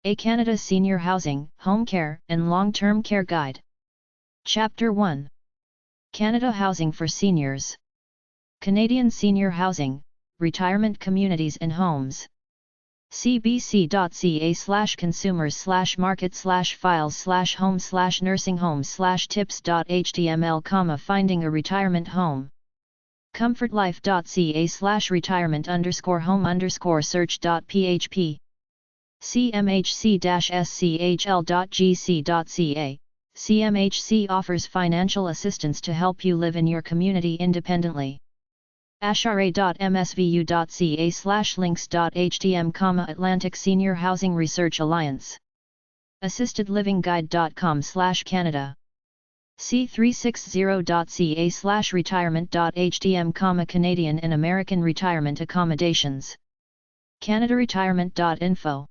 A Canada Senior Housing, Home Care and Long-Term Care Guide. Chapter 1. Canada Housing for Seniors. Canadian Senior Housing, Retirement Communities and Homes. cbc.ca/consumers/market/files/home/nursing home/tips.html, finding a retirement home. comfortlife.ca/retirement_home_search.php. cmhc-schl.gc.ca. CMHC offers financial assistance to help you live in your community independently. ashra.msvu.ca/links.htm, Atlantic Senior Housing Research Alliance. assistedlivingguide.com/Canada. c360.ca/retirement.htm, Canadian and American retirement accommodations. canadaretirement.info.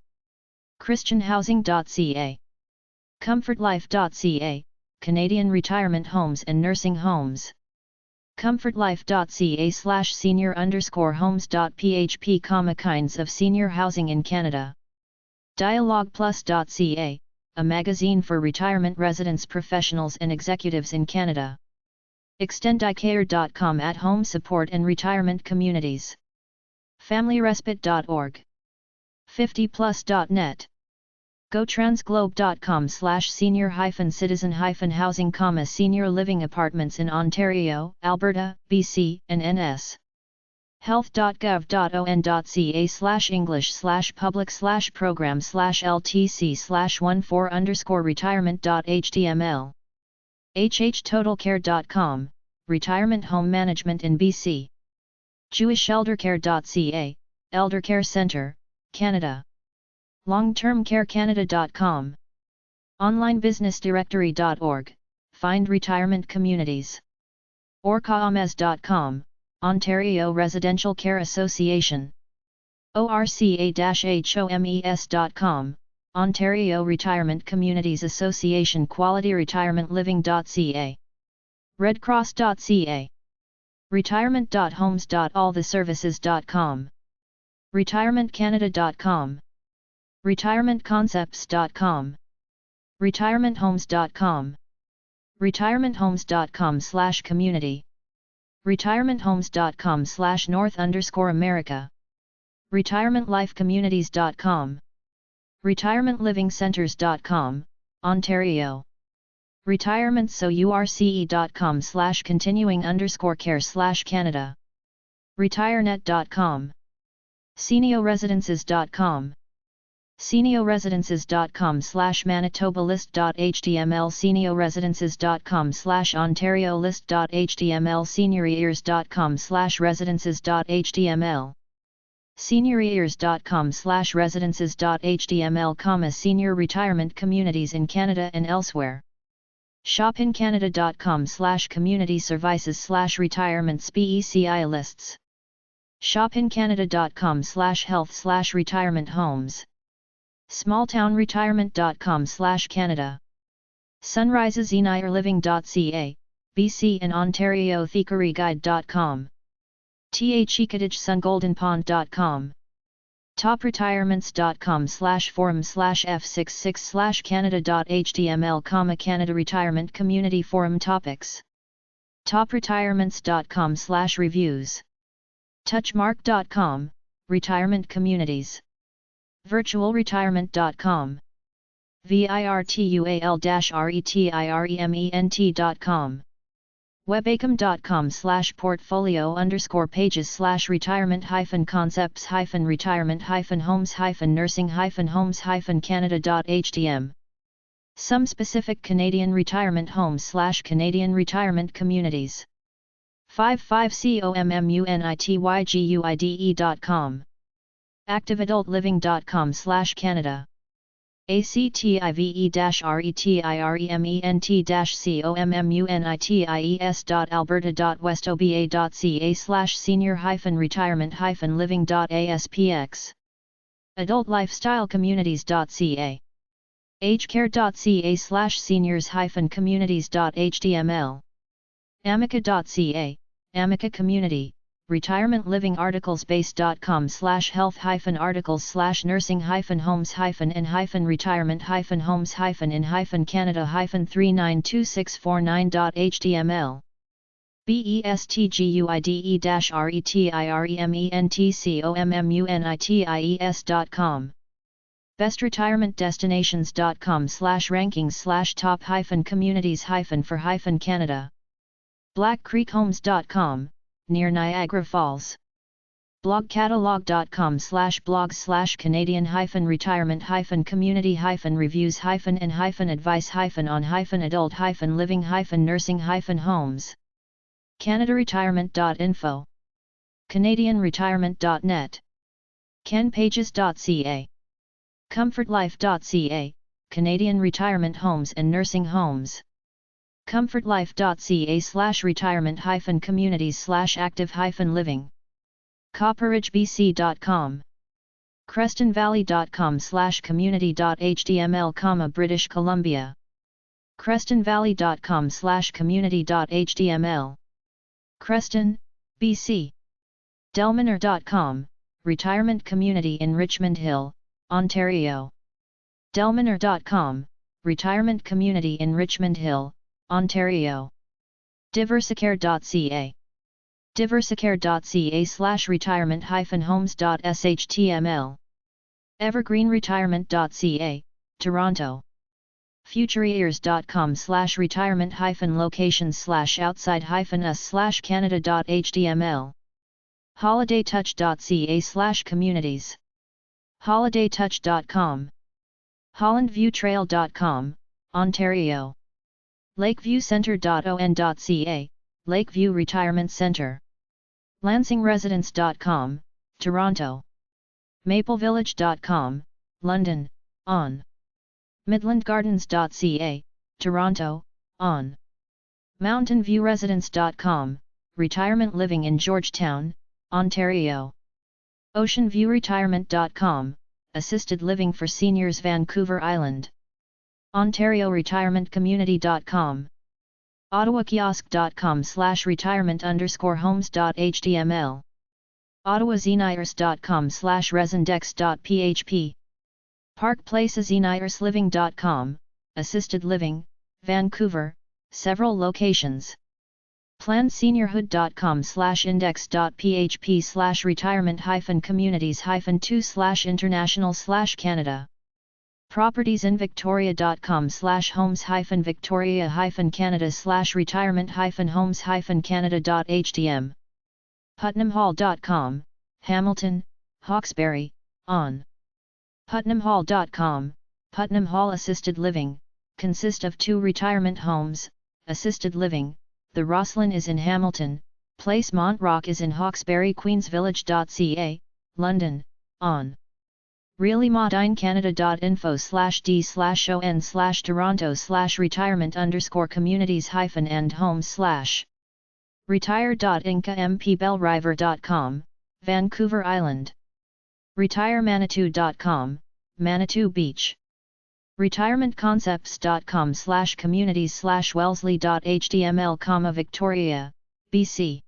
christianhousing.ca. comfortlife.ca, Canadian retirement homes and nursing homes. comfortlife.ca/senior_homes.php, kinds of senior housing in Canada. dialogueplus.ca, a magazine for retirement residents, professionals and executives in Canada. extendicare.com, at home support and retirement communities. familyrespite.org. 50plus.net. gotransglobe.com/senior-citizen-housing, senior living apartments in Ontario, Alberta, BC, and NS. health.gov.on.ca/english/public/program/LTC/14_retirement.html. hhtotalcare.com, retirement home management in BC. jewisheldercare.ca, Elder Care Centre, Canada. longtermcarecanada.com. onlinebusinessdirectory.org, find retirement communities. orcahomes.com, Ontario Residential Care Association. orca-homes.com, Ontario Retirement Communities Association. qualityretirementliving.ca. redcross.ca. retirement.homes.alltheservices.com. retirementcanada.com. retirementconcepts.com. retirementhomes.com. retirementhomes.com/community. retirementhomes.com/north_America. retirementlifecommunities.com. retirementlivingcenters.com, Ontario. retirementsource.com/continuing_care/Canada. retirenet.com. seniorresidences.com. seniorresidences.com/manitobalist.html. seniorresidences.com/ontariolist.html. seniorears.com/residences.html. seniorears.com/residences.html, senior retirement communities in Canada and elsewhere. shopincanada.com/community services/retirements BECI lists. shopincanada.com/health/retirement homes. smalltownretirement.com/Canada. sunrisesinireliving.ca, BC and Ontario. thiekeryguide.com. thecottage-sungoldenpond.com. topretirements.com/forum/f66/canada.html, Canada Retirement Community Forum topics. topretirements.com/reviews. touchmark.com, Retirement Communities. virtualretirement.com. virtual-retirement.com. webacom.com/portfolio_pages/retirement-homes-nursing-homes-canada.htm. Some specific Canadian retirement homes/Canadian retirement communities. 55community.com. activeadultliving.com/Canada. activeadultlevingsRetirement-ies.alberta.westoba.ca/senior-retirement-living.aspx. adultlifestylecommunities.ca. agecare.ca/seniors-communities.html. amica.ca, Amica Community, retirementliving-articles/nursing-articles/Canada-39264.html bestguide-retirement-communities.com bestRetirementDestinations.com/rankings/top-communities-for-Canada blackcreekhomes.com, near Niagara Falls blogcatalog.com/blogs/Canadian-retirement-community-reviews-on-adult-living-nursing-homes CanadaRetirement.info CanadianRetirement.net canpages.ca comfortlife.ca, Canadian retirement homes and nursing homes comfortlife.ca/retirement-communities/active-living copperidgebc.com crestonvalley.com/community.html, British Columbia crestonvalley.com/community.html Creston, BC delmenor.com, retirement community in Richmond Hill, Ontario delmenor.com, retirement community in Richmond Hill, Ontario diversicare.ca diversicare.ca/retirement-homes.html evergreenretirement.ca, Toronto futureyears.com/retirement-locations/outside-us/canada.html holidaytouch.ca/communities holidaytouch.com hollandviewtrail.com, Ontario lakeviewcentre.on.ca, Lakeview Retirement Centre lansingresidence.com, Toronto maplevillage.com, London, on midlandgardens.ca, Toronto, on mountainviewresidence.com, retirement living in Georgetown, Ontario oceanviewretirement.com, assisted living for seniors, Vancouver Island, Ontario retirementcommunity.com ottawakiosk.com/retirement_homes.html ottawazeniers.com/resindex.php parkplaceseniersliving.com, assisted living, Vancouver, several locations planseniorhood.com/index.php/retirement-communities-2/international/Canada propertiesinvictoria.com/homes-Canada/retirement-homes-canada.htm putnamhall.com, Hamilton, Hawkesbury, on putnamhall.com, Putnam Hall Assisted Living, consist of 2 retirement homes, assisted living, the Roslyn is in Hamilton, Place Montrock is in Hawkesbury, Queensvillage.ca, London, on reallymodyne-canada.info/d/on/toronto/retirement_communities-and-homes/ retire.inca.mpbellriver.com, Vancouver Island retiremanitou.com, Manitou Beach retirementconcepts.com/communities/wellesley.html, Victoria, BC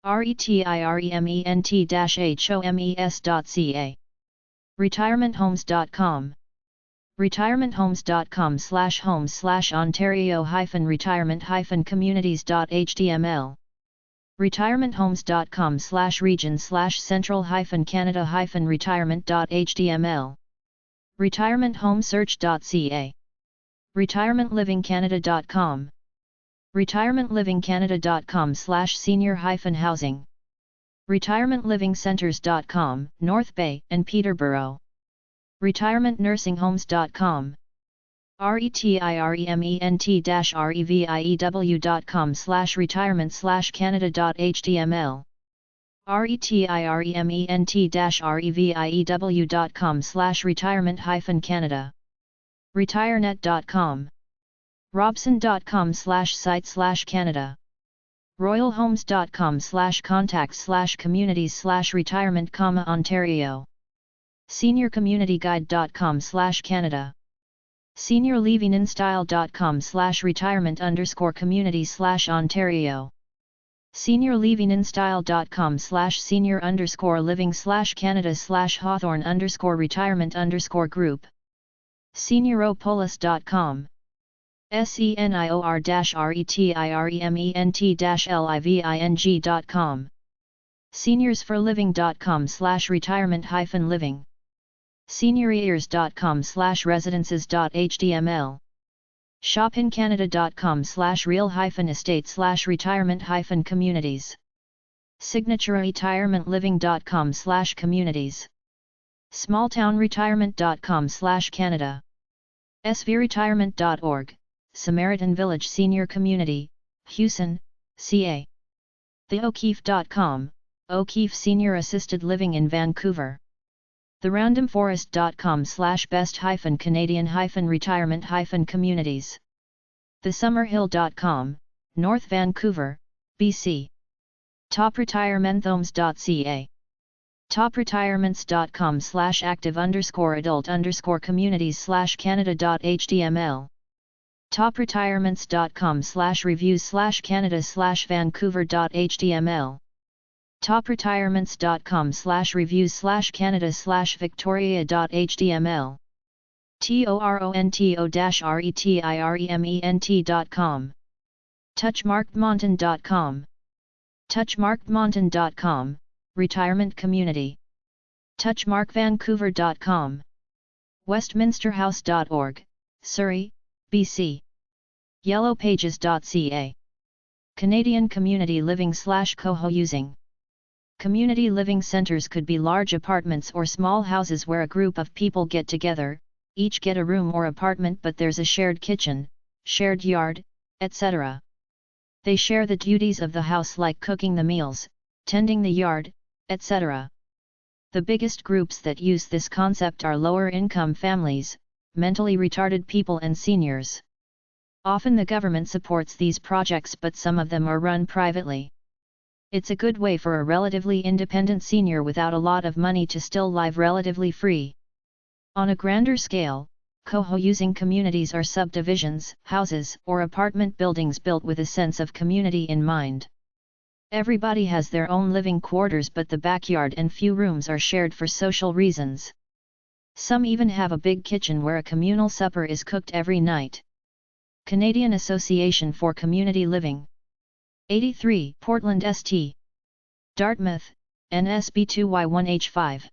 retirement-homes.ca retirementhomes.com retirementhomes.com/homes/Ontario-retirement-communities.html retirementhomes.com/region/central-Canada-retirement.html retirementhomesearch.ca retirementlivingcanada.com retirementlivingcanada.com/senior-housing retirementlivingcenters.com, North Bay and Peterborough retirementnursinghomes.com retirement-review.com/retirement-canada.html retirement-review.com/retirement-canada retirenet.com robson.com/site/canada royalhomes.com/contact/communities/retirement, Ontario seniorcommunityguide.com/Canada seniorleavinginstyle.com/retirement_community/Ontario seniorliving-style.com/senior_living/Canada/Hawthorne_retirement_group. Senioropoulos.com. senior-retirement-living.com. seniorsforliving.com/retirement-living. seniorears.com/residences.html. shopincanada.com/real-estate/retirement-communities. signatureRetirementLiving.com/communities. smalltownretirement.com/Canada. svretirement.org, Samaritan Village Senior Community, Houston, CA. theo'keefe.com, O'Keefe Senior Assisted Living in Vancouver. therandomforest.com/best-Canadian-retirement-communities. thesummerhill.com, North Vancouver, BC. topretirementhomes.ca. topretirements.com/active_adult_communities/Canada.html. topretirements.com/reviews/Canada/Vancouver.html. topretirements.com/reviews/Canada/Victoria.html. toronto-retirement.com. touchmarkedmountain.com. touchmarkedmountain.com, Retirement Community. touchmarkvancouver.com. westminsterhouse.org, Surrey, BC. yellowpages.ca. Canadian Community Living/coho-using. Community living centers could be large apartments or small houses where a group of people get together, each get a room or apartment but there's a shared kitchen, shared yard, etc. They share the duties of the house like cooking the meals, tending the yard, etc. The biggest groups that use this concept are lower-income families, mentally retarded people and seniors. Often the government supports these projects but some of them are run privately. It's a good way for a relatively independent senior without a lot of money to still live relatively free. On a grander scale, coho-using communities are subdivisions, houses, or apartment buildings built with a sense of community in mind. Everybody has their own living quarters but the backyard and few rooms are shared for social reasons. Some even have a big kitchen where a communal supper is cooked every night. Canadian Association for Community Living. 83 Portland St. Dartmouth, NSB 2Y1H5.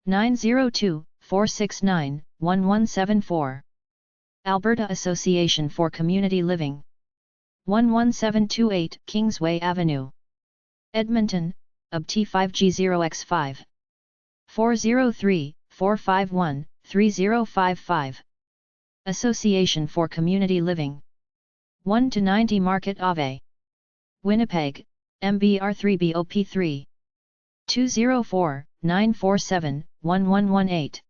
902-469-1174. Alberta Association for Community Living. 11728 Kingsway Avenue. Edmonton, UB T5G0X5. 403-451-3055. Association for Community Living. 1-90 Market Ave. Winnipeg, MBR3BOP3. 204-947-1118.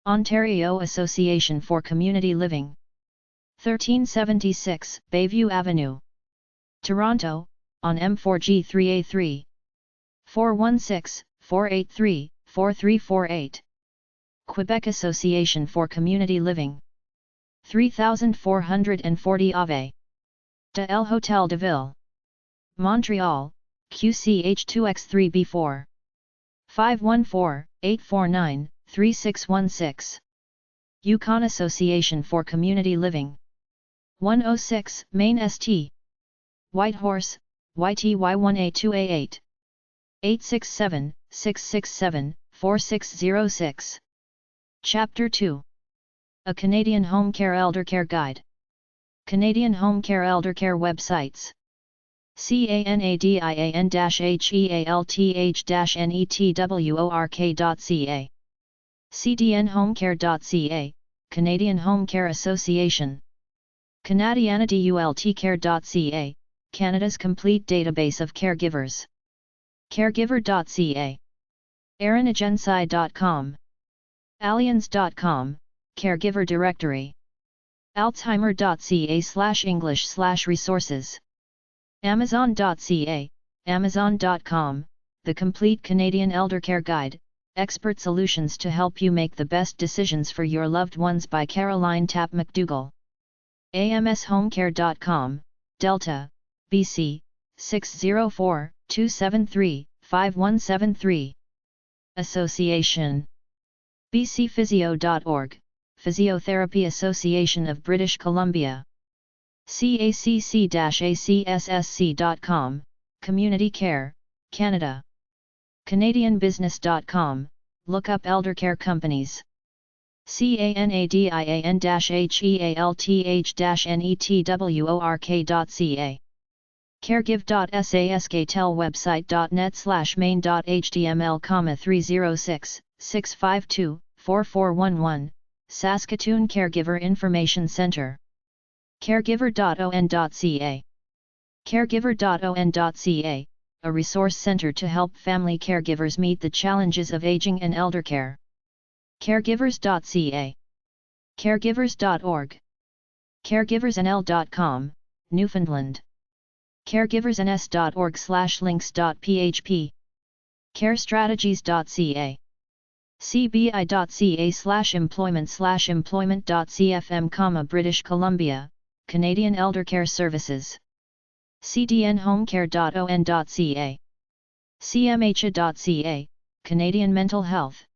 Ontario Association for Community Living. 1376 Bayview Avenue. Toronto, on M4G3A3. 416-483-4348. Quebec Association for Community Living. 3440 Ave. de El Hotel de Ville. Montreal, QCH2X3B4. 514-849-3616. Yukon Association for Community Living. 106 Main St. Whitehorse, YTY1A2A8. 867-667-4606. Chapter 2. A Canadian Home Care Elder Care Guide. Canadian Home Care Elder Care websites. canadian-health-network.ca. cdnhomecare.ca, Canadian Home Care Association. canadianadultcare.ca, Canada's complete database of caregivers. caregiver.ca. erinagensci.com. allianz.com, Caregiver Directory. alzheimer.ca/english/resources. amazon.ca, amazon.com, the complete Canadian Elder Care Guide, expert solutions to help you make the best decisions for your loved ones by Caroline Tapp McDougall. amshomecare.com, Delta, BC, 604-273-5173. Association. bcphysio.org, Physiotherapy Association of British Columbia. CACC-ACSSC.com, Community Care, Canada. CanadianBusiness.com, look up eldercare companies. CANADIAN-HEALTH-NETWORK.ca. Caregive.sasktel website.net/main.html, 306 652 4411, Saskatoon Caregiver Information Centre. Caregiver.on.ca. Caregiver.on.ca, a resource centre to help family caregivers meet the challenges of aging and eldercare. Caregivers.ca. Caregivers.org. Caregiversnl.com, Newfoundland. Caregiversns.org/links.php. Carestrategies.ca. cbi.ca/employment/employment.cfm, British Columbia, Canadian Eldercare Services. cdnhomecare.on.ca. cmha.ca, Canadian Mental Health.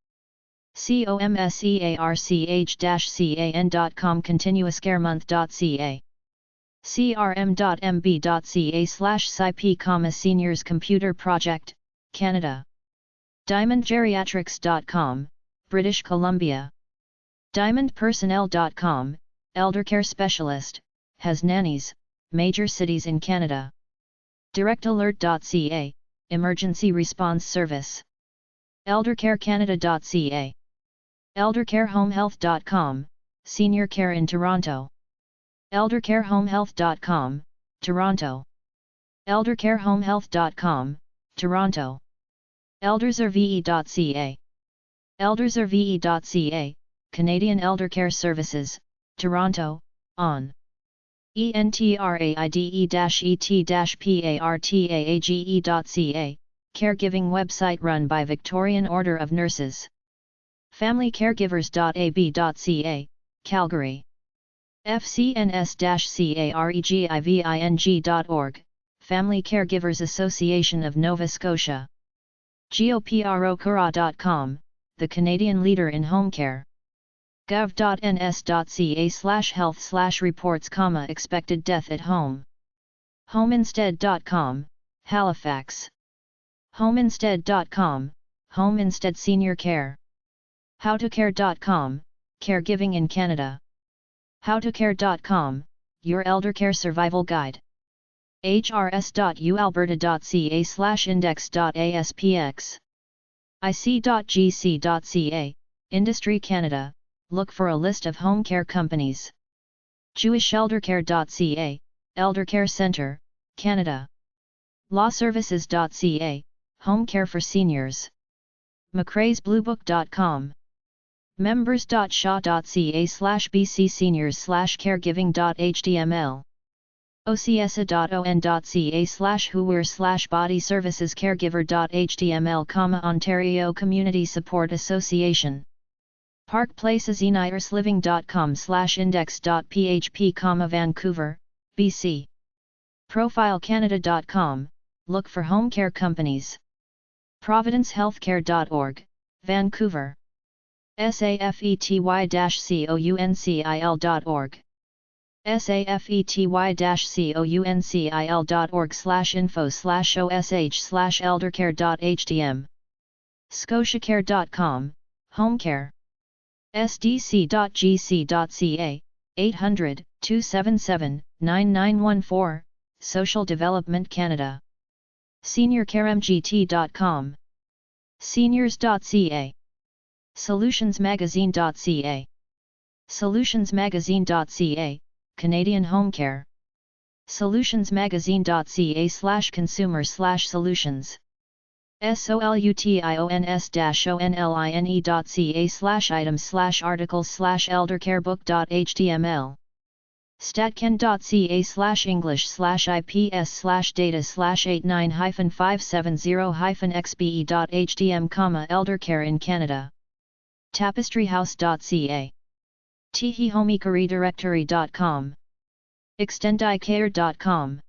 comsearch-can.com, continuouscaremonth.ca. crm.mb.ca/sip, Seniors Computer Project, Canada. diamondgeriatrics.com, British Columbia. diamondpersonnel.com, eldercare specialist, has nannies, major cities in Canada. directalert.ca, emergency response service. eldercarecanada.ca. eldercarehomehealth.com, senior care in Toronto. eldercarehomehealth.com, Toronto. eldercarehomehealth.com, Toronto. eldersrve.ca. eldersrve.ca, Canadian Eldercare Services, Toronto, on. entraide-et-partaage.ca, caregiving website run by Victorian Order of Nurses. familycaregivers.ab.ca, Calgary. fcns-caregiving.org, Family Caregivers Association of Nova Scotia. goprocura.com, the Canadian leader in home care. gov.ns.ca/health/reports, expected death at home. homeinstead.com, Halifax. homeinstead.com, Home Instead Senior Care. howtocare.com, caregiving in Canada. howtocare.com, your eldercare survival guide. hrs.ualberta.ca/index.aspx. ic.gc.ca, Industry Canada, look for a list of home care companies. jewisheldercare.ca, Eldercare Centre, Canada. lawservices.ca, home care for seniors. mccraysbluebook.com. members.shaw.ca/bcseniors/caregiving.html. ocsa.on.ca/whowear/body services caregiver.html, Ontario Community Support Association. parkplacesinirsliving.com/index.php, Vancouver, BC. profilecanada.com, look for home care companies. providencehealthcare.org, Vancouver. safety-council.org. safety-council.org/info/osh/eldercare.htm. scotiacare.com, home care. sdc.gc.ca, 800-277-9914, Social Development Canada. seniorcaremgt.com. seniors.ca. solutionsmagazine.ca. solutionsmagazine.ca, Canadian Home Care. solutionsmagazine.ca/consumer/solutions. solutions-online-items/articles/eldercarebook.html. statcan.ca/english/ips/data/89-570-xbe.htm, eldercare in Canada. tapestryhouse.ca. tehihomecare directory.com. extendicare.com.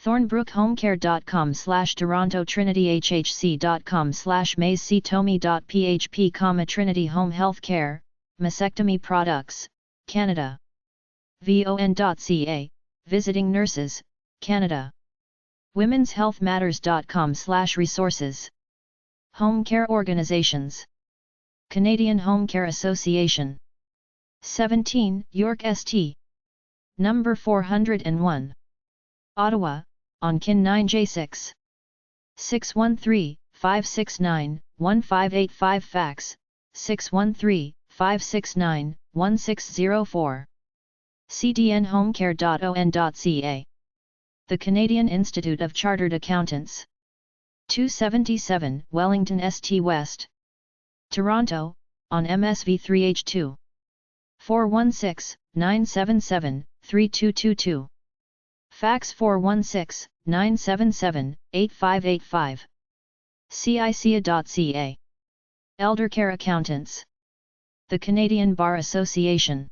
thornbrookhomecare.com/Toronto TrinityHHC.com/MazeCtomy.php, Trinity Home Healthcare, Mastectomy Products, Canada. VON.ca, Visiting Nurses, Canada. womenshealthmatters.com/resources. Home Care Organizations. Canadian Home Care Association. 17, York St. Number 401. Ottawa, on KIN 9J6. 613-569-1585, fax, 613-569-1604. cdnhomecare.on.ca. The Canadian Institute of Chartered Accountants. 277 Wellington St. West, Toronto, on MSV 3H2. 416-977-3222. Fax 416-977-8585. cica.ca. Eldercare Accountants. The Canadian Bar Association.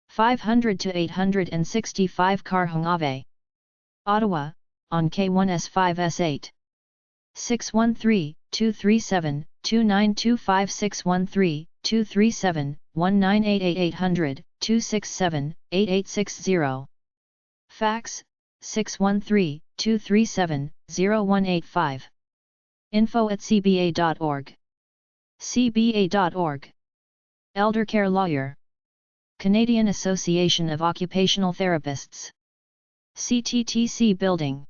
500 to 865 Carhung Ave, Ottawa, on K1S5S8. 613-237-2925, 613-237-1988, 267-8860. Fax, 613-237-0185. info@cba.org. cba.org. Eldercare Lawyer. Canadian Association of Occupational Therapists. CTTC Building.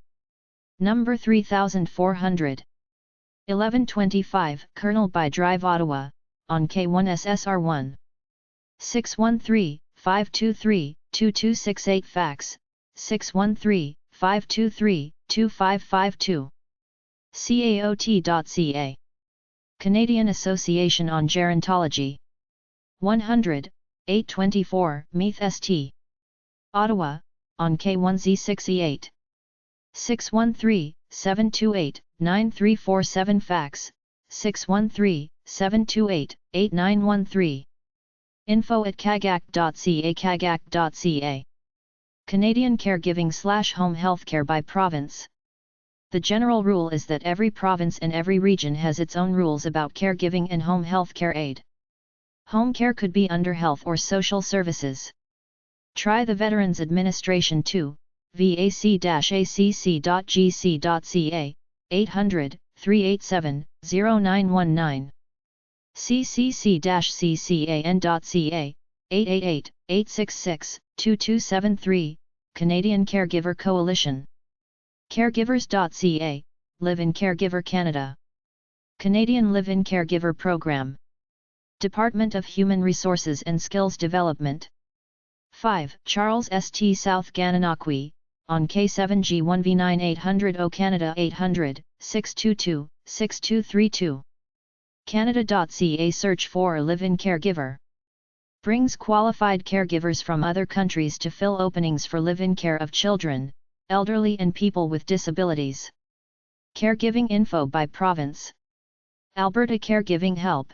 Number 3400. 1125 Colonel By Drive, Ottawa, on K1SSR1. 613-523-2268, fax, 613-523-2552. caot.ca. Canadian Association on Gerontology. 100, 824 Meath St. Ottawa, on K1Z6E8. 613-728-9347, fax, 613-728-8913. info@cagac.ca. cagac.ca. Canadian Caregiving/Home Healthcare by Province. The general rule is that every province and every region has its own rules about caregiving and home healthcare aid. Home care could be under health or social services. Try the Veterans Administration 2, vac-acc.gc.ca, 800-387-0919. ccc-ccan.ca, 888-866-2273, Canadian Caregiver Coalition. Caregivers.ca, Live-in Caregiver Canada. Canadian Live-in Caregiver Program. Department of Human Resources and Skills Development. 5. Charles St. South Gananoque, on K7G1V9 800 O Canada 800-622-6232. Canada.ca. Search for a live-in caregiver. Brings qualified caregivers from other countries to fill openings for live-in care of children, elderly and people with disabilities. Caregiving info by province. Alberta Caregiving Help.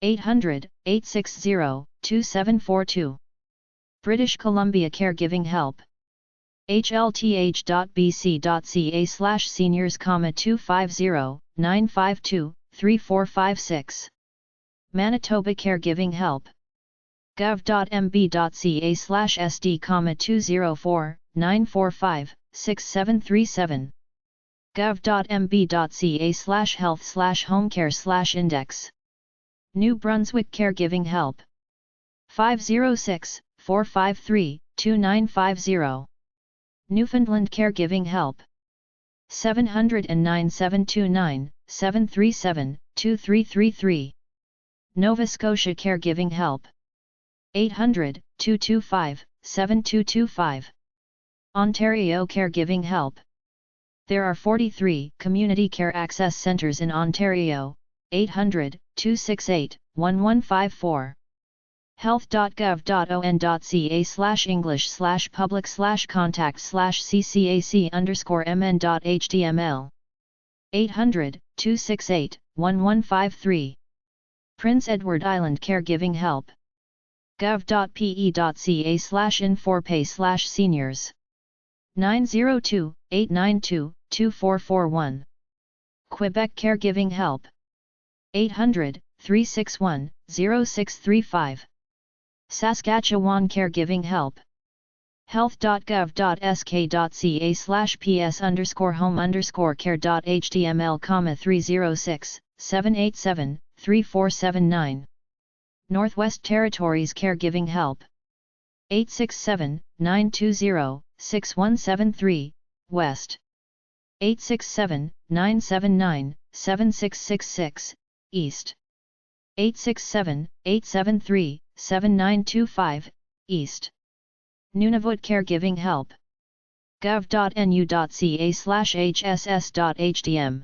800-860-2742. British Columbia Caregiving Help. hlth.bc.ca/seniors, 250-952-3456. Manitoba Caregiving Help. gov.mb.ca/sd, 204-945-6737. gov.mb.ca/health/homecare/index. New Brunswick Caregiving Help. 506-453-2950. Newfoundland Caregiving Help. 709-729-737-2333. Nova Scotia Caregiving Help. 800-225-7225. Ontario Caregiving Help. There are 43 community care access centres in Ontario. 800-268-1154. health.gov.on.ca/english/public/contact/ccac_mn.html. 800-268-1153. Prince Edward Island Caregiving Help. gov.pe.ca/inforpay/seniors. 892-2441. Quebec Caregiving Help. 800-361-0635. Saskatchewan Caregiving Help. health.gov.ska/ps_home_care.html, 306-787-3479. Northwest Territories Caregiving Help. 867-920-6173, West. 867-979-7666, East. 867-873-7925, East. Nunavut Caregiving Help. gov.nu.ca/hss.hdm.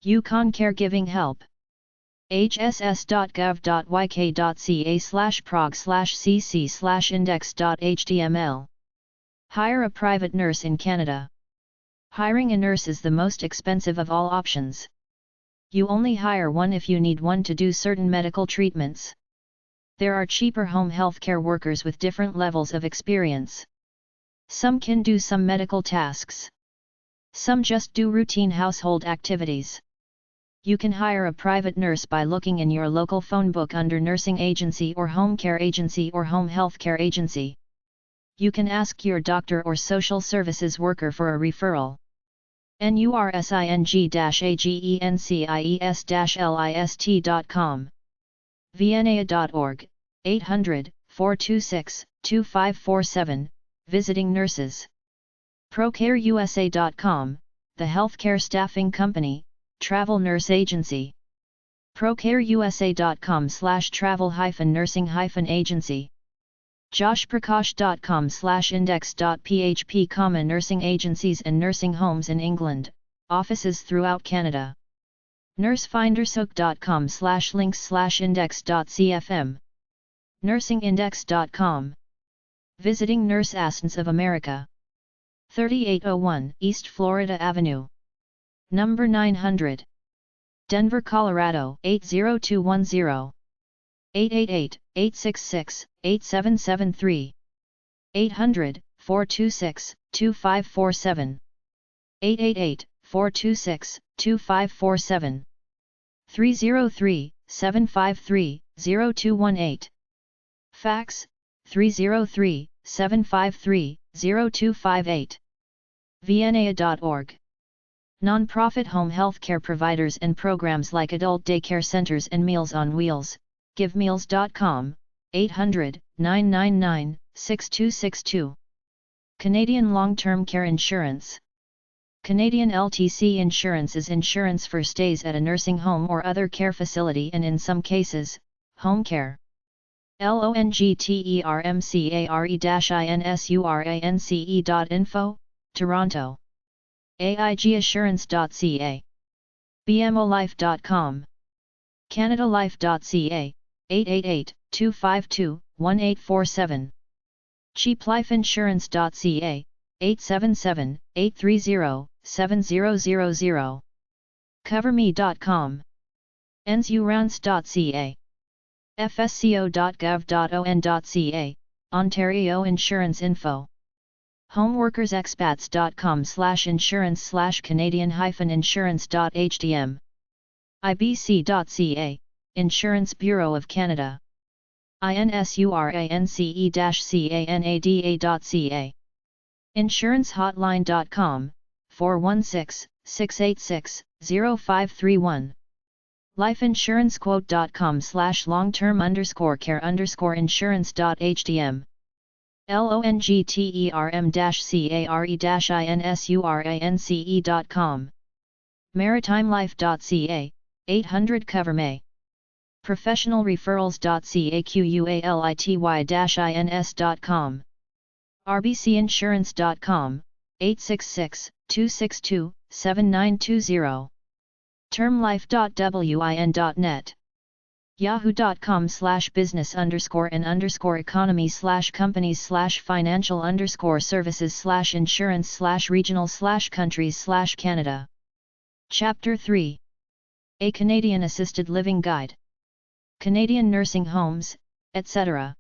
Yukon Caregiving Help. hss.gov.yk.ca/prog/cc/index.html. Hire a private nurse in Canada. Hiring a nurse is the most expensive of all options. You only hire one if you need one to do certain medical treatments. There are cheaper home healthcare workers with different levels of experience. Some can do some medical tasks. Some just do routine household activities. You can hire a private nurse by looking in your local phone book under nursing agency or home care agency or home healthcare agency. You can ask your doctor or social services worker for a referral. nursing-agencies-list.com. vna.org, 800-426-2547, Visiting Nurses. ProcareUSA.com, the healthcare staffing company, travel nurse agency. ProcareUSA.com/travel-nursing-agency. joshprakash.com/index.php, nursing agencies and nursing homes in England, offices throughout Canada. nursefindersook.com/links/index.cfm. nursingindex.com. Visiting Nurse Assistants of America. 3801 East Florida Avenue. Number 900. Denver, Colorado 80210. 888-866-8773. 800-426-2547. 888-426-2547. 303-753-0218. Fax, 303-753-0258. vna.org. Non-profit home health care providers and programs like adult daycare centers and Meals on Wheels, givemeals.com, 800-999-6262. Canadian Long-Term Care Insurance. Canadian LTC insurance is insurance for stays at a nursing home or other care facility and in some cases, home care. longtermcare-insurance.info, Toronto. AIGassurance.ca. bmolife.com. canadalife.ca, 888-252-1847. cheaplifeinsurance.ca, 877-830-7000. coverme.com. ensurance.ca. fsco.gov.on.ca, Ontario Insurance Info. homeworkersexpats.com/insurance/canadian-insurance.htm. ibc.ca, Insurance Bureau of Canada. insurance-canada.ca. insurancehotline.com, 416-686-0531. lifeinsurancequote.com/long-term_care_insurance.htm. longterm-care-insurance.com. maritimelife.ca, 800 coverme. professionalreferrals.ca-quality-ins.com. rbcinsurance.com, 866-262-7920. termlife.win.net. yahoo.com/business_economy/companies/financial_services/insurance/regional/countries/Canada. Chapter 3. A Canadian Assisted Living Guide. Canadian nursing homes, etc.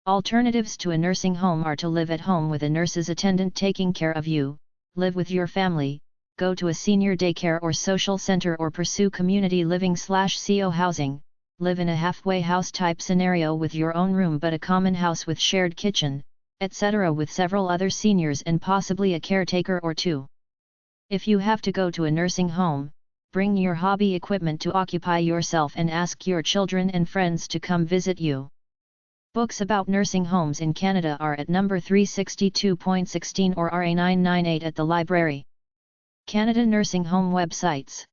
Alternatives to a nursing home are to live at home with a nurse's attendant taking care of you, live with your family, go to a senior daycare or social center or pursue community living/CO housing, live in a halfway house type scenario with your own room but a common house with shared kitchen, etc. with several other seniors and possibly a caretaker or two. If you have to go to a nursing home, bring your hobby equipment to occupy yourself and ask your children and friends to come visit you. Books about nursing homes in Canada are at number 362.16 or RA998 at the library. Canada Nursing Home websites.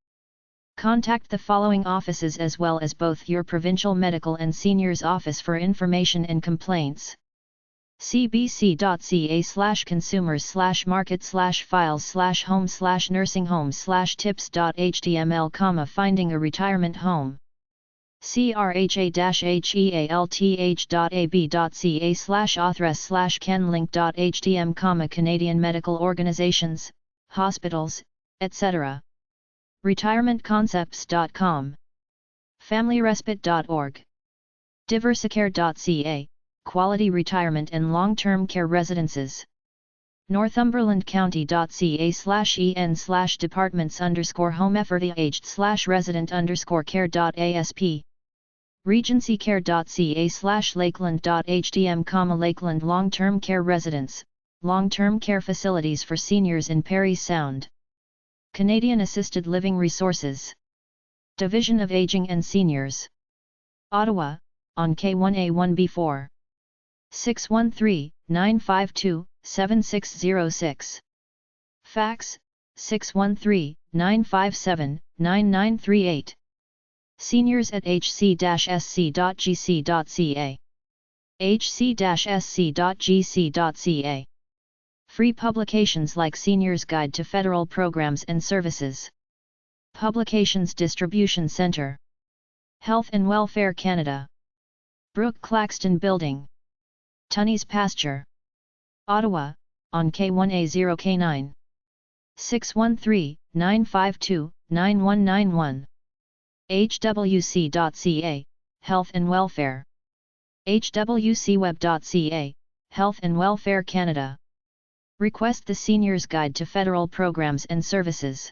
Contact the following offices as well as both your provincial medical and seniors office for information and complaints. cbc.ca/consumers/markets/files/home/nursing home/tips.html, finding a retirement home. crha-health.ab.ca/authors/canlink.htm, Canadian medical organizations, hospitals, etc. retirementconcepts.com. familyrespite.org. diversicare.ca, quality retirement and long-term care residences. northumberland.ca/ens/departments_home-aged/resident_care.asp. regencycare.ca/lakeland.htm, Lakeland long-term care residence, long-term care facilities for seniors in Parry Sound. Canadian Assisted Living Resources. Division of Aging and Seniors. Ottawa, on K1A1B4. 613-952-7606. Fax, 613-957-9938. seniors@hc-sc.gc.ca. hc-sc.gc.ca. Free publications like Seniors Guide to Federal Programs and Services. Publications Distribution Centre. Health and Welfare Canada. Brooke Claxton Building. Tunney's Pasture. Ottawa, on K1A0K9. 613-952-9191. hwc.ca, Health and Welfare. hwcweb.ca, Health and Welfare Canada. Request the Seniors Guide to Federal Programs and Services.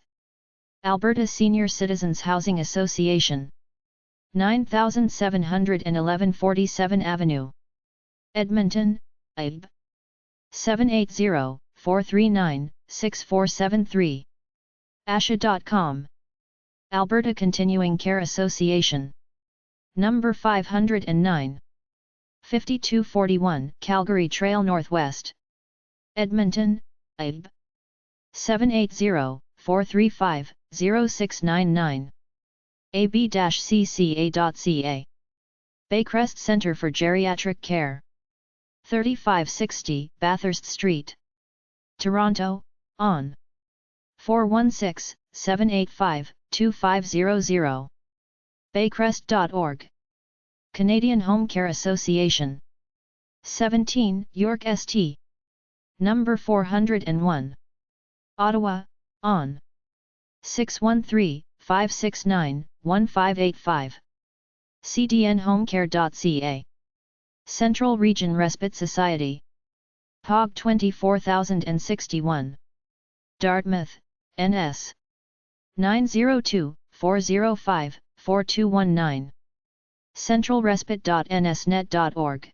Alberta Senior Citizens Housing Association. 9711 47 Avenue. Edmonton, IB. 780-439-6473. asha.com. Alberta Continuing Care Association. Number 509. 5241 Calgary Trail Northwest. Edmonton, IB. 780-435-0699. ab-cca.ca. Baycrest Centre for Geriatric Care. 3560 Bathurst Street. Toronto, on. 416-785-2500. Baycrest.org. Canadian Home Care Association. 17 York St. Number 401. Ottawa, on. 613-569-1585. cdnhomecare.ca. Central Region Respite Society. POG 24061. Dartmouth, NS. 902-405-4219. centralrespite.nsnet.org.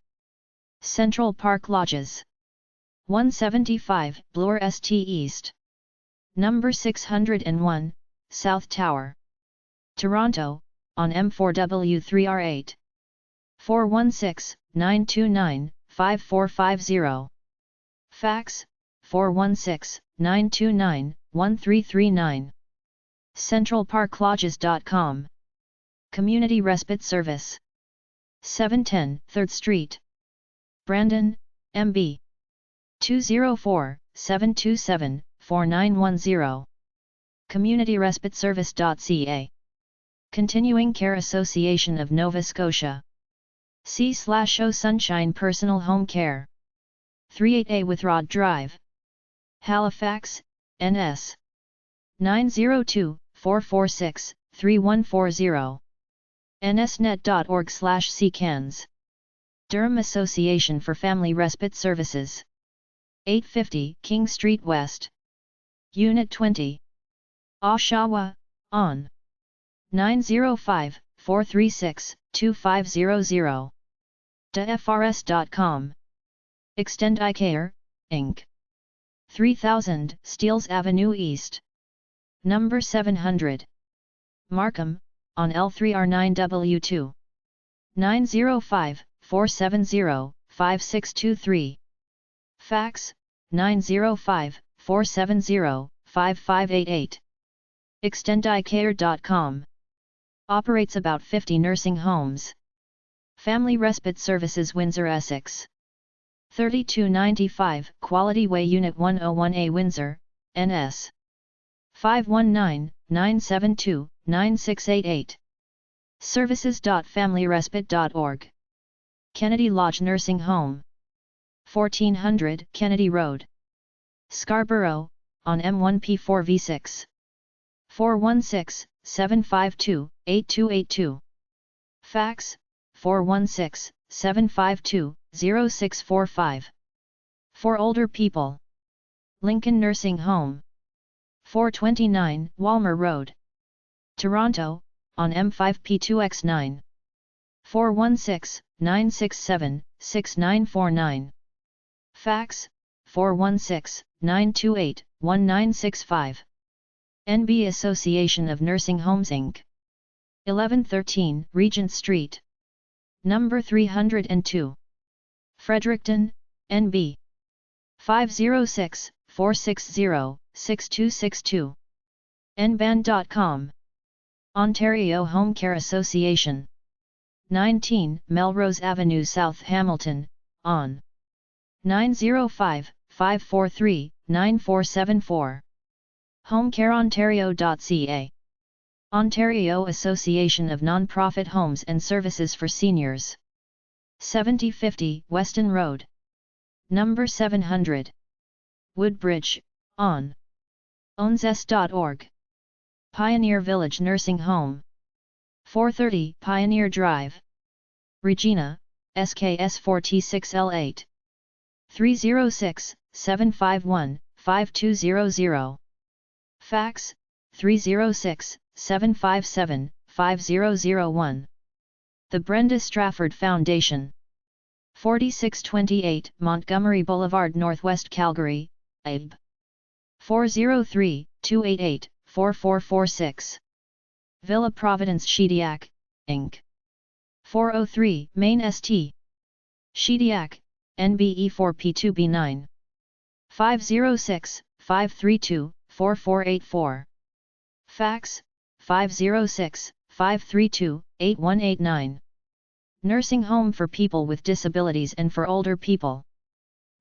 Central Park Lodges. 175 Bloor St East. Number 601, South Tower. Toronto, on M4W3R8. 416-929-5450. Fax, 416-929-1339. centralparklodges.com. Community Respite Service. 710 3rd Street. Brandon, MB. 204-727-4910. CommunityRespiteService.ca. Continuing Care Association of Nova Scotia. C/O Sunshine Personal Home Care. 38A Withrod Drive. Halifax, NS. 902-446-3140. nsnet.org/ccans. Durham Association for Family Respite Services. 850 King Street West. Unit 20. Oshawa, on. 905-436-2500. DFRS.com. Extend iCare, Inc. 3000 Steeles Avenue East. Number 700. Markham, on L3R9W2. 905-470-5623. Fax, 905-470-5588. ExtendICare.com. Operates about 50 nursing homes. Family Respite Services, Windsor, Essex. 3295 Quality Way, Unit 101A, Windsor, NS. 519-972-9688. Services.familyrespite.org. Kennedy Lodge Nursing Home. 1400 Kennedy Road. Scarborough, on M1P4V6. 416-752-8282. Fax, 416-752-0645. For older people. Lincoln Nursing Home. 429 Walmer Road. Toronto, on M5P2X9. 416-967-6949. Fax, 416-928-1965. NB Association of Nursing Homes Inc. 1113 Regent Street. Number 302. Fredericton, NB. 506-460-6262. nband.com. Ontario Home Care Association. 19 Melrose Avenue, South Hamilton, on. 905-543-9474. homecareontario.ca. Ontario Association of Non-Profit Homes and Services for Seniors. 7050 Weston Road. Number 700. Woodbridge, on. owns.org. Pioneer Village Nursing Home. 430 Pioneer Drive. Regina, SKS 4T6L8. 306-751-5200. Fax, 306-757-5001. The Brenda Strafford Foundation. 4628 Montgomery Boulevard, Northwest Calgary, ABB. 403-288-4446. Villa Providence Shediac, Inc. 403 Main St. Shediac, NBE4P2B9. 506-532-4484. Fax, 506-532-8189. Nursing Home for People with Disabilities and for Older People.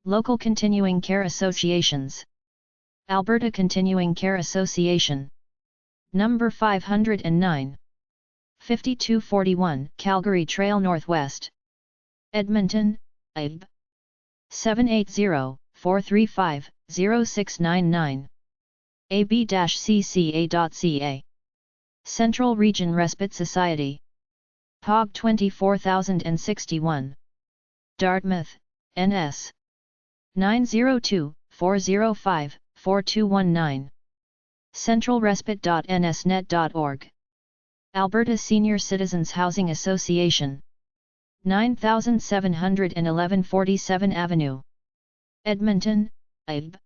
Local Continuing Care Associations. Alberta Continuing Care Association. Number 509. 5241 Calgary Trail Northwest. Edmonton, ABB. 780-435-0699. ab-cca.ca. Central Region Respite Society. POG 24061. Dartmouth, NS. 902-405-4219. centralrespite.nsnet.org. Alberta Senior Citizens Housing Association. 9711 47 Avenue. Edmonton, ABB.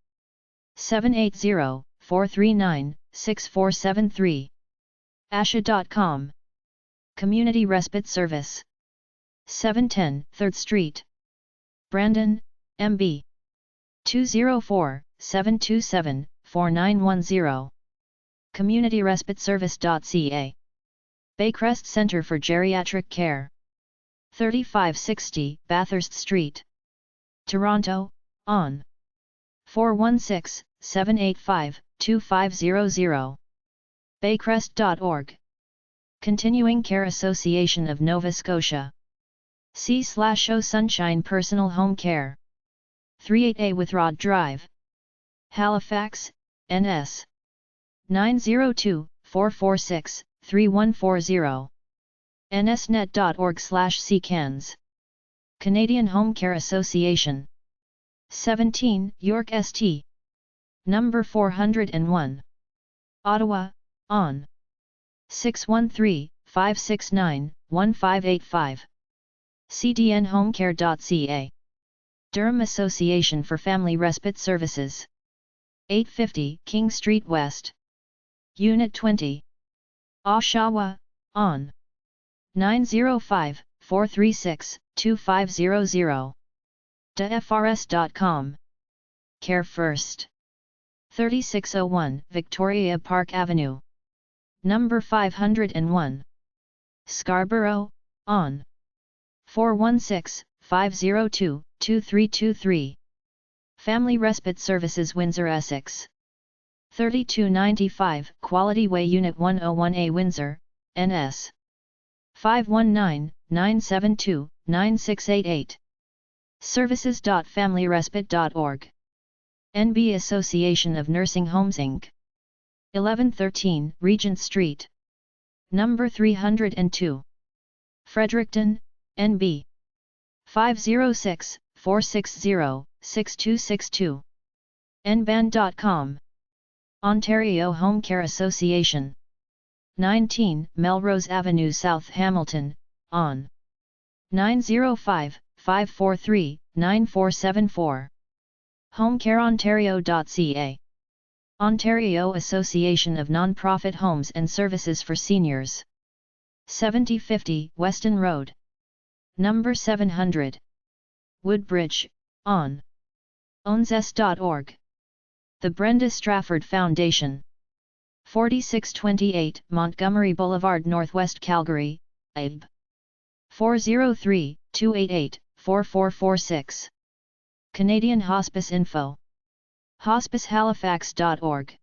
780-439-6473. asha.com. Community Respite Service. 710 3rd Street. Brandon, MB. 204-727-4910. CommunityRespiteService.ca. Baycrest Center for Geriatric Care. 3560 Bathurst Street. Toronto, on. 416-785-2500. Baycrest.org. Continuing Care Association of Nova Scotia. C/O Sunshine Personal Home Care. 38A Withrod Drive. Halifax, NS. 902-446-3140. nsnet.org/ccans. Canadian Home Care Association. 17 York St. Number 401. Ottawa, on. 613-569-1585. cdnhomecare.ca. Durham Association for Family Respite Services. 850 King Street West. Unit 20. Oshawa, on. 905-436-2500. dfrs.com. Care First. 3601 Victoria Park Avenue. Number 501. Scarborough, on. 416-502-2323. Family Respite Services, Windsor, Essex. 3295 Quality Way, Unit 101A, Windsor, NS. 519-972-9688. Services.familyrespite.org. NB Association of Nursing Homes Inc. 1113 Regent Street. Number 302. Fredericton, NB. 506-460-6262. nband.com. Ontario Home Care Association. 19 Melrose Avenue, South Hamilton, on. 905-543-9474. homecareontario.ca. Ontario Association of Non-Profit Homes and Services for Seniors. 7050 Weston Road. Number 700. Woodbridge, on. owns.org. The Brenda Strafford Foundation. 4628 Montgomery Boulevard, Northwest Calgary, epub. 403-288-4446. Canadian Hospice Info. hospicehalifax.org.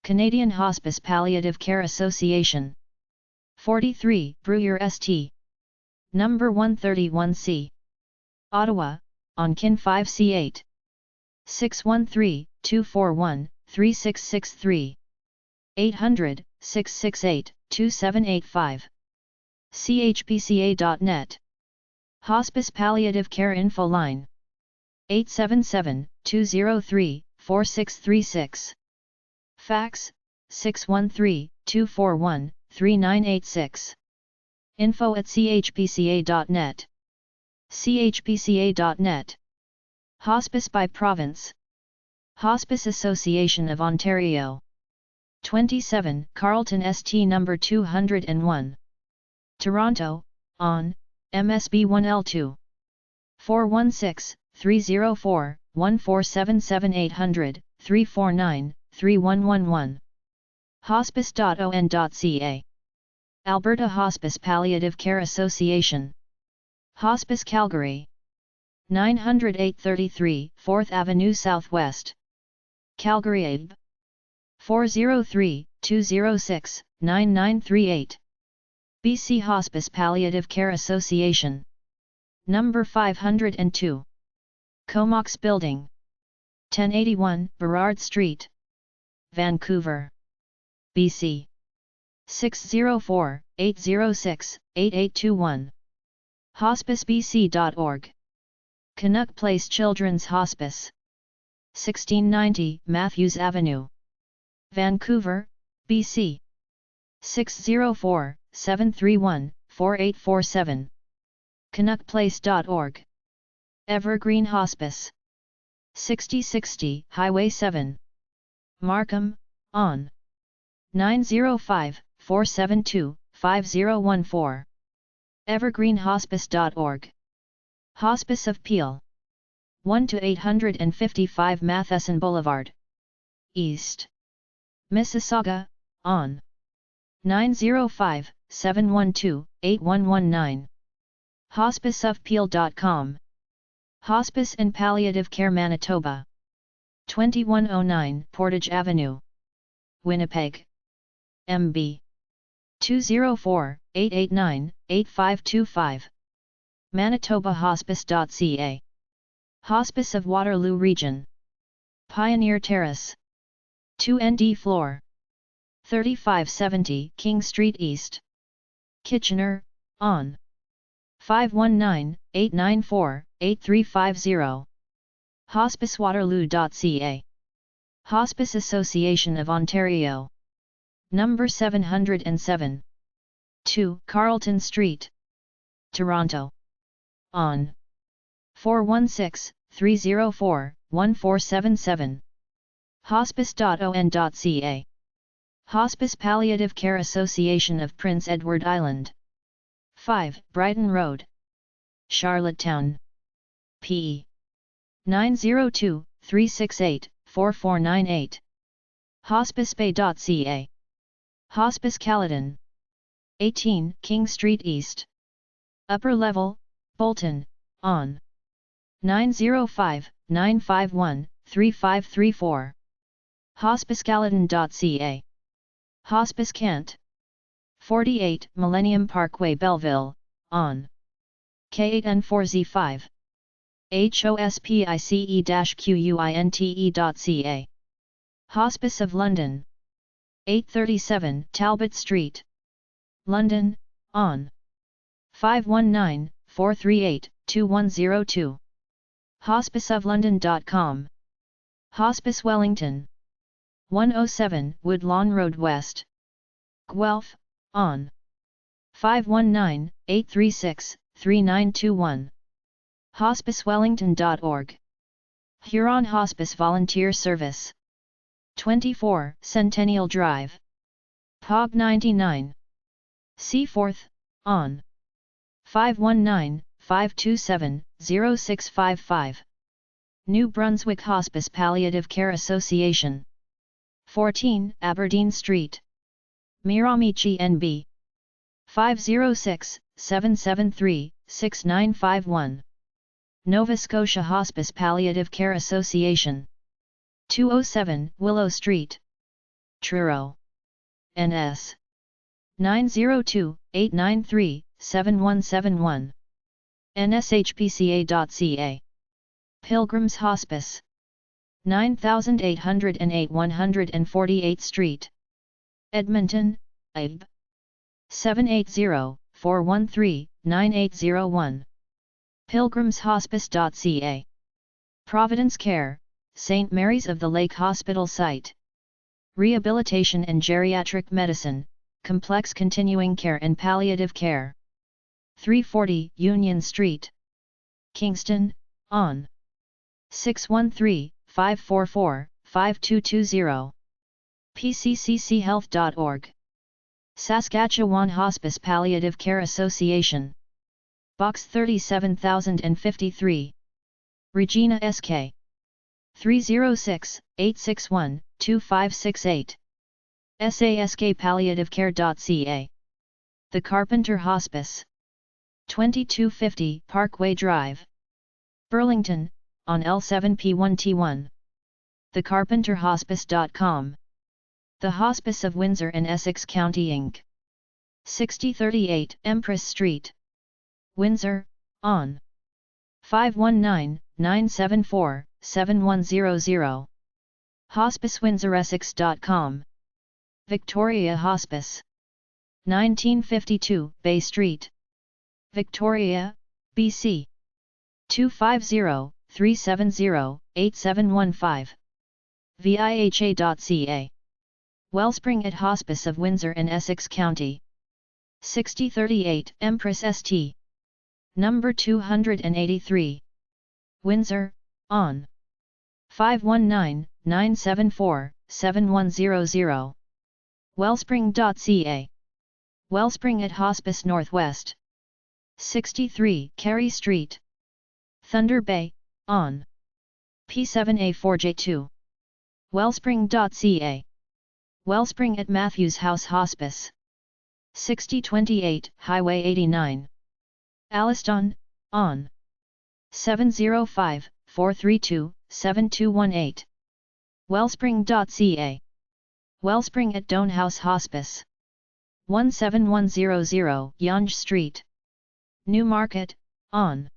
Canadian Hospice Palliative Care Association. 43 Brewer St. Number 131C. Ottawa, on KIN 5C8. 613-241-3663. 800-668-2785. chpca.net. Hospice Palliative Care Info Line. 877-203-4636. Fax, 613-241-3986. info@chpca.net. chpca.net. Hospice by Province. Hospice Association of Ontario. 27 Carlton St. Number 201. Toronto, on, MSB 1L2. 416-304-1477 800-349-3111. hospice.on.ca. Alberta Hospice Palliative Care Association. Hospice Calgary. 908-33 4th Avenue Southwest. Calgary, epub. 403-206-9938. BC Hospice Palliative Care Association. Number 502. Comox Building. 1081 Burrard Street. Vancouver, BC. 604-806-8821. hospicebc.org. Canuck Place Children's Hospice. 1690 Matthews Avenue. Vancouver, BC. 604-731-4847. canuckplace.org. Evergreen Hospice. 6060 Highway 7. Markham, on. 905-472-5014. evergreenhospice.org. Hospice of Peel. 1-855 Matheson Boulevard, East Mississauga, on. 905-712-8119. hospiceofpeel.com. Hospice and Palliative Care Manitoba. 2109 Portage Avenue, Winnipeg, MB. 204-889-8525. manitobahospice.ca. Hospice of Waterloo Region. Pioneer Terrace. 2ND floor. 3570 King Street East. Kitchener, on. 519-894-8350. hospicewaterloo.ca. Hospice Association of Ontario. Number 707. 2 Carlton Street, Toronto. On 416-304-1477. Hospice.on.ca. Hospice Palliative Care Association of Prince Edward Island. 5 Brighton Road, Charlottetown. PE 902-368-4498. HospiceBay.ca. Hospice Caledon. 18 King Street East, Upper Level, Bolton, on 905-951-3534. HospiceCaledon.ca. Hospice Kent. 48 Millennium Parkway, Belleville, on K8N4Z5. HOSPICE-QUINTE.ca. Hospice of London. 837 Talbot Street, London, on 519-438-2102. HospiceofLondon.com. Hospice Wellington. 107 Woodlawn Road West, Guelph, on 519-836-3921. HospiceWellington.org. Huron Hospice Volunteer Service. 24 Centennial Drive, POG 99. Seaforth, on 519-527-0655. New Brunswick Hospice Palliative Care Association. 14 Aberdeen Street, Miramichi, NB. 506-773-6951. Nova Scotia Hospice Palliative Care Association. 207 Willow Street, Truro, NS. 902-893-7171. NSHPCA.ca. Pilgrims Hospice. 9808 148th Street, Edmonton, IB. 780-413-9801. Pilgrimshospice.ca. Providence Care, St. Mary's of the Lake Hospital Site. Rehabilitation and Geriatric Medicine, Complex Continuing Care and Palliative Care. 340 Union Street, Kingston, on 613-544-5220. PCCChealth.org. Saskatchewan Hospice Palliative Care Association. Box 37053. Regina SK. 306-861-2568. SASKPalliativeCare.ca. The Carpenter Hospice. 2250 Parkway Drive, Burlington, on L7P1T1. TheCarpenterHospice.com. The Hospice of Windsor and Essex County Inc. 6038 Empress Street, Windsor, on 519-974-7100. HospiceWindsorEssex.com. Victoria Hospice. 1952 Bay Street, Victoria, BC. 250-370-8715. VIHA.ca. Wellspring at Hospice of Windsor and Essex County. 6038 Empress St. Number 283. Windsor, on 519-974-7100. Wellspring.ca. Wellspring at Hospice Northwest. 63 Carey Street, Thunder Bay, on P7A4J2. Wellspring.ca. Wellspring at Matthews House Hospice. 6028 Highway 89. Alliston, on 705-432-7218. Wellspring.ca. Wellspring at Doan House Hospice. 17100 Yonge Street, Newmarket, on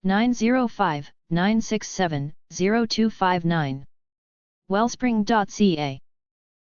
905-967-0259. Wellspring.ca.